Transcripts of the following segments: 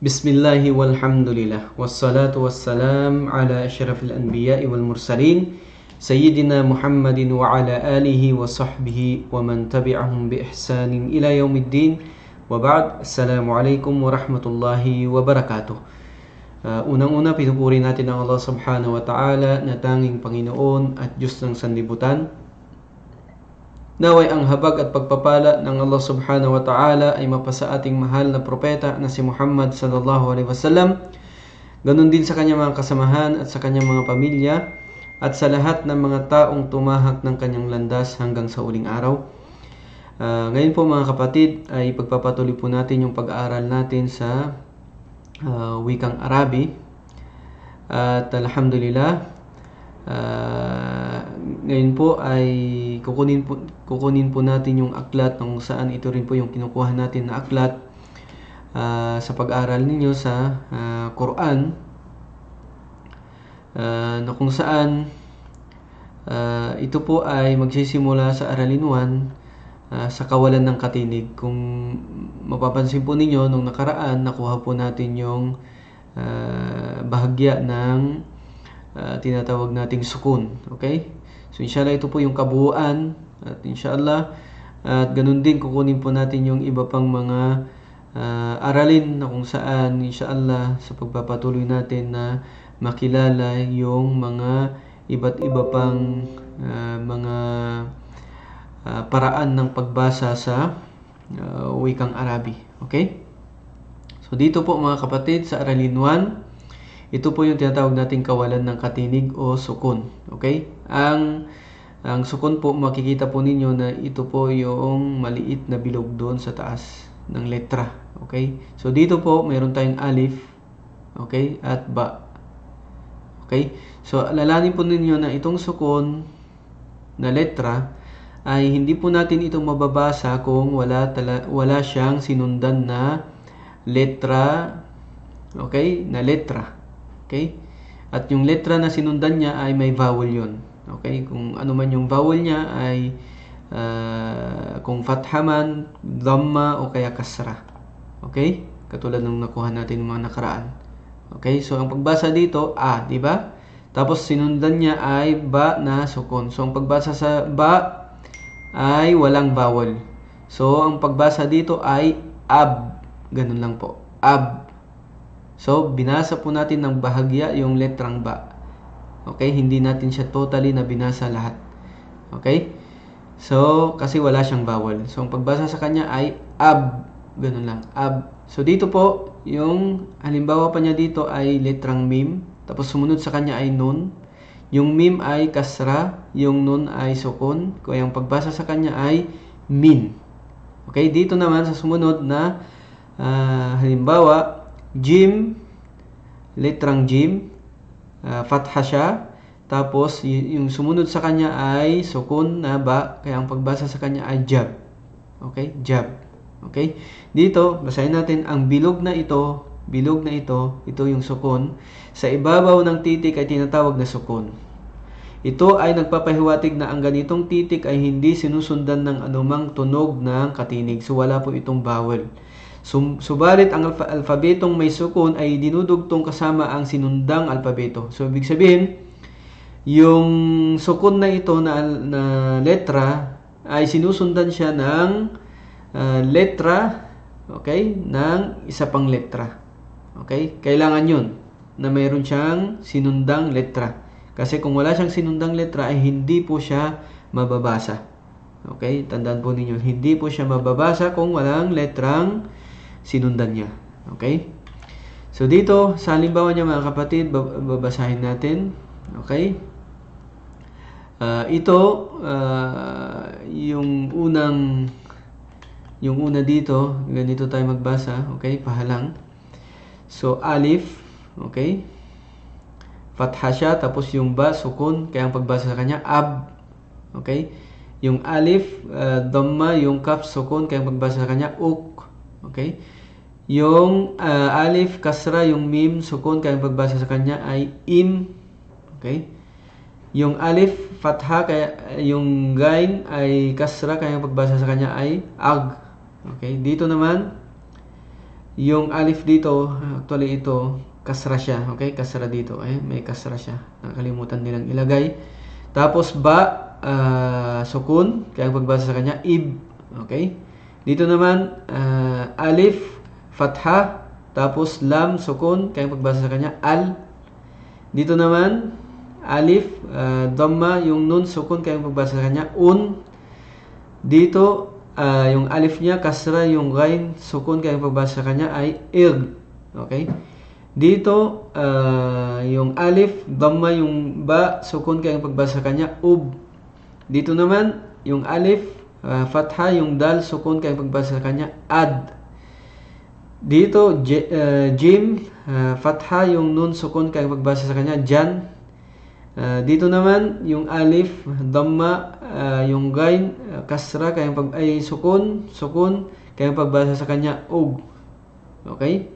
Bismillahi walhamdulillah wassalatu wassalam ala asyrafil anbiya'i wal mursalin Sayyidina Muhammadin wa ala alihi wa sahbihi wa man tabi'ahum bi ihsanin ila yaumiddin. Wa ba'd, assalamualaikum warahmatullahi wabarakatuh. Unang-una, pinupuri natin ang Allah subhanahu wa ta'ala na tanging Panginoon at Diyos ng sanlibutan. Naway ang habag at pagpapala ng Allah subhanahu wa ta'ala ay mapasa ating mahal na propeta na si Muhammad sallallahu alaihi wasallam, ganun din sa kanyang mga kasamahan at sa kanyang mga pamilya at sa lahat ng mga taong tumahak ng kanyang landas hanggang sa uling araw. Ngayon po mga kapatid ay pagpapatuloy po natin yung pag-aaral natin sa wikang Arabi at alhamdulillah ngayon po ay kukunin po natin yung aklat kung saan ito rin po yung kinukuha natin na aklat sa pag-aral ninyo sa Quran, na kung saan ito po ay magsisimula sa aralin 1 sa kawalan ng katinig. Kung mapapansin po ninyo nung nakaraan, nakuha po natin yung bahagya ng tinatawag nating sukun. Okay? So inshallah ito po yung kabuuan at inshallah at ganun din kukunin po natin yung iba pang mga aralin na kung saan inshallah sa pagpapatuloy natin na makilala yung mga iba't iba pang mga paraan ng pagbasa sa wikang Arabi. Okay? So dito po mga kapatid sa aralin 1, ito po yung tinatawag nating kawalan ng katinig o sukun. Okay? Ang sukun po, makikita po ninyo na ito po yung maliit na bilog doon sa taas ng letra. Okay? So dito po, mayroon tayong alif, okay, at ba. Okay? So alalahanin po ninyo na itong sukun na letra ay hindi po natin ito mababasa kung wala siyang sinundan na letra. Okay? Na letra. Okay? At yung letra na sinundan niya ay may vowel yun. Okay? Kung ano man yung vowel niya ay kung fatha man, dhamma o kaya kasra. Okay? Katulad ng nakuha natin ng mga nakaraan. Okay? So ang pagbasa dito, di ba? Tapos sinundan niya ay ba na sukun. So ang pagbasa sa ba ay walang vowel. So ang pagbasa dito ay ab. Ganun lang po. Ab. So, binasa po natin ng bahagya yung letrang ba. Okay? Hindi natin siya totally na binasa lahat. Okay? So, kasi wala siyang vowel. So, ang pagbasa sa kanya ay ab. Ganun lang. Ab. So, dito po, yung halimbawa pa niya dito ay letrang mim. Tapos, sumunod sa kanya ay nun. Yung mim ay kasra. Yung nun ay sukun. Kaya ang pagbasa sa kanya ay min. Okay? Dito naman sa sumunod na halimbawa, jim, letrang jim, fatha siya, tapos yung sumunod sa kanya ay sukun na ba, kaya ang pagbasa sa kanya ay jab. Okay? Jab. Okay? Dito, basahin natin ang bilog na ito, ito yung sukun. Sa ibabaw ng titik ay tinatawag na sukun. Ito ay nagpapahiwatig na ang ganitong titik ay hindi sinusundan ng anumang tunog ng katinig. So wala po itong vowel. Subalit ang alpabetong may sukun ay dinudugtong kasama ang sinundang alpabeto. So ibig sabihin, yung sukun na ito na letra ay sinusundan siya ng letra, okay, ng isa pang letra. Okay? Kailangan yun na mayroon siyang sinundang letra. Kasi kung wala siyang sinundang letra ay hindi po siya mababasa. Okay? Tandaan po ninyo, hindi po siya mababasa kung walang letrang sinundan niya. Okay? So dito, sa halimbawa niya mga kapatid, babasahin natin. Okay? Ito, yung una dito, ganito tayo magbasa. Okay? Pahalang. So, alif. Okay? Fatha siya, tapos yung ba, sukun. Kaya ang pagbasa sa kanya, ab. Okay? Yung alif, dhamma, yung kaf, sukun. Kaya ang pagbasa sa kanya, uk. Okay? Yung alif, kasra, yung mim, sukun, kaya ang pagbasa sa kanya ay im. Okay? Yung alif, fatha, kaya yung gain ay kasra, kaya ang pagbasa sa kanya ay ag. Okay? Dito naman, Yung alif dito, actually ito, kasra siya. Okay? Kasra dito. May kasra siya. Nakalimutan nilang ilagay. Tapos ba, sukun. Kaya ang pagbasa sa kanya, ib. Okay? Dito naman, alif, fatha. Tapos lam, sukun. Kaya ang pagbasa sa kanya, al. Dito naman, alif, dhamma, yung nun, sukun. Kaya ang pagbasa sa kanya, un. Dito, yung alif niya, kasra, yung ghain, sukun, kaya yung pagbasa sa kanya ay irg. Okay? Dito, yung alif, dhamma, yung ba, sukun, kaya yung pagbasa sa kanya, ub. Dito naman, yung alif, fatha, yung dal, sukun, kaya yung pagbasa sa kanya, ad. Dito, jim, fatha, yung nun, sukun, kaya yung pagbasa sa kanya, jan. Dito naman, yung alif, dhamma, yung ghain, kasra, kaya sukun, kaya pagbasa sa kanya, ug. Okay?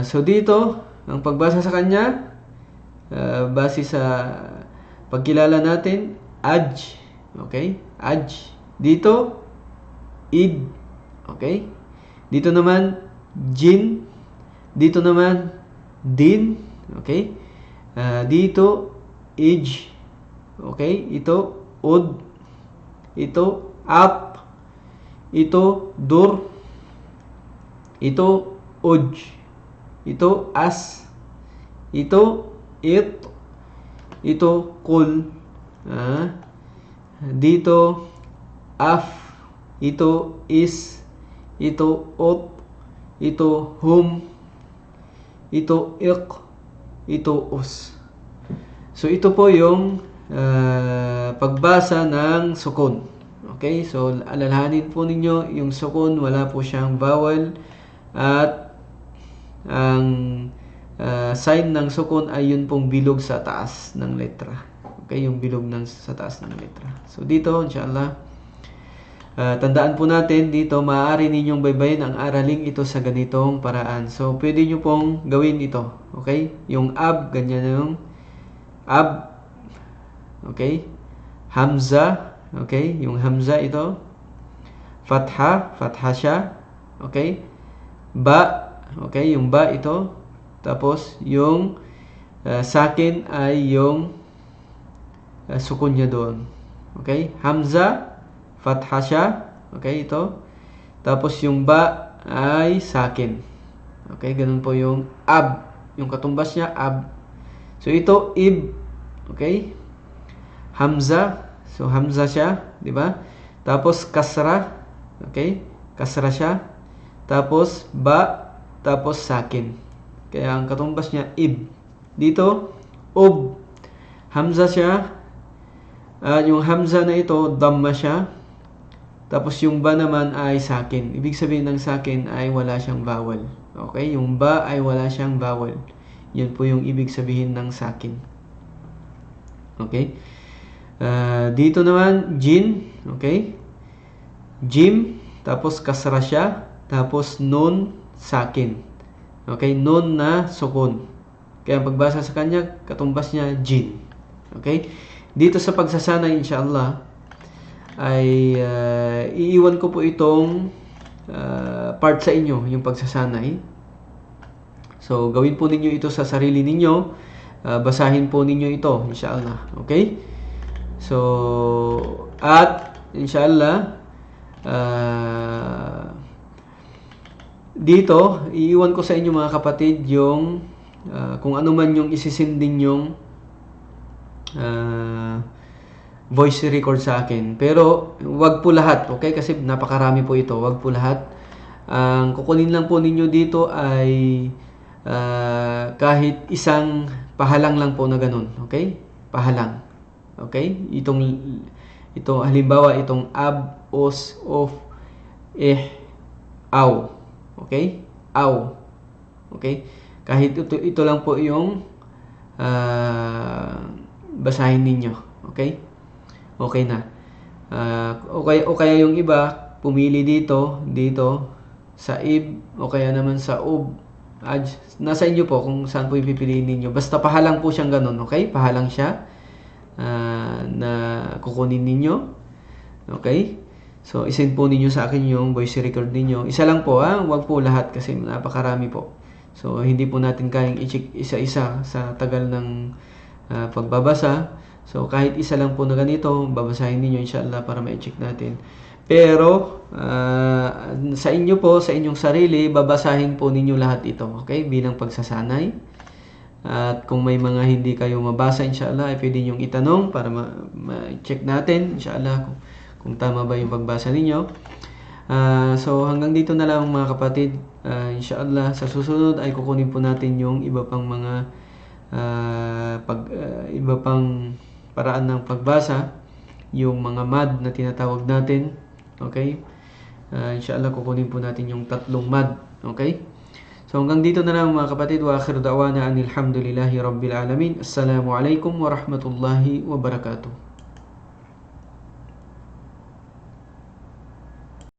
So dito, ang pagbasa sa kanya, base sa pagkilala natin, aj. Okay? Aj. Dito, id. Okay? Dito naman, jin. Dito naman, din. Okay? Dito, ij. Okay? Ito, ud. Ito, ap. Ito, dur. Ito, uj. Ito, as. Ito, it. Ito, kul. Dito, af. Ito, is. Ito, ot. Ito, hum. Ito, ik. Ito, us. So, ito po yung pagbasa ng sukun. Okay? So, alalahanin po ninyo, yung sukun, wala po siyang vowel. At ang sign ng sukun ay yun pong bilog sa taas ng letra. Okay? Yung bilog sa taas ng letra. So, dito, inshallah, tandaan po natin dito, maaari ninyong baybayin ang araling ito sa ganitong paraan. So, pwede nyo pong gawin ito. Okay? Yung ab, ganyan yung ab. Okay? Hamza. Okay? Yung hamza ito. Fatha. Fatha siya. Okay? Ba. Okay? Yung ba ito. Tapos, yung sakin ay yung sukun niya doon. Okay? Hamza. Fatha siya. Okay, ito. Tapos yung ba ay sakin. Okay, ganun po yung ab. Yung katumbas niya, ab. So, ito, ib. Okay. Hamza. So, hamza siya. Diba? Tapos, kasra. Okay. Kasra siya. Tapos, ba. Tapos, sakin. Kaya, ang katumbas niya, ib. Dito, ub. Hamza siya. Yung hamza na ito, dhamma siya. Tapos yung ba naman ay sakin. Ibig sabihin ng sakin ay wala siyang vowel. Okay? Yung ba ay wala siyang vowel. Yan po yung ibig sabihin ng sakin. Okay? Dito naman, jin. Okay? Jim. Tapos kasra siya. Tapos nun, sakin. Okay? Nun na sukun. Kaya pagbasa sa kanya, katumbas niya, jin. Okay? Dito sa pagsasanay, inshallah, ay iiwan ko po itong part sa inyo, yung pagsasanay. So, gawin po ninyo ito sa sarili ninyo. Basahin po ninyo ito, inshallah. Okay? So, at inshallah, dito, iiwan ko sa inyo mga kapatid yung kung ano man yung isisindin yung voice record sa akin. Pero, wag po lahat, okay? Kasi napakarami po ito. Wag po lahat. Ang kukunin lang po ninyo dito ay kahit isang pahalang lang po na ganun. Okay? Pahalang. Okay? Ito, halimbawa, itong ab, os, of, aw. Okay? Aw. Okay? Kahit ito lang po yung basahin ninyo. Okay? Okay na. O kaya yung iba, pumili dito, sa ib, o kaya naman sa ub. Nasa inyo po kung saan po ipipiliin ninyo. Basta pahalang po siyang ganun, okay? Pahalang siya na kukunin ninyo. Okay? So, isend po ninyo sa akin yung voice record ninyo. Isa lang po ha, huwag po lahat kasi napakarami po. So, hindi po natin kayang i-check isa-isa sa tagal ng pagbabasa. So, kahit isa lang po na ganito, babasahin ninyo inshallah para ma-check natin. Pero, sa inyo po, sa inyong sarili, babasahin po ninyo lahat ito. Okay? Bilang pagsasanay. At kung may mga hindi kayo mabasa, inshallah, ay pwede nyong itanong para ma-check natin, inshallah, kung tama ba yung pagbasa ninyo. So hanggang dito na lang mga kapatid. Inshallah, sa susunod ay kukunin po natin yung iba pang mga iba pang paraan ng pagbasa, yung mga mad na tinatawag natin. Okay? Inshallah, kukunin po natin yung 3 mad. Okay? So hanggang dito na lang mga kapatid. Wa akhiru da'wana anil hamdulillahi rabbil alamin. Assalamu alaikum warahmatullahi wabarakatuh.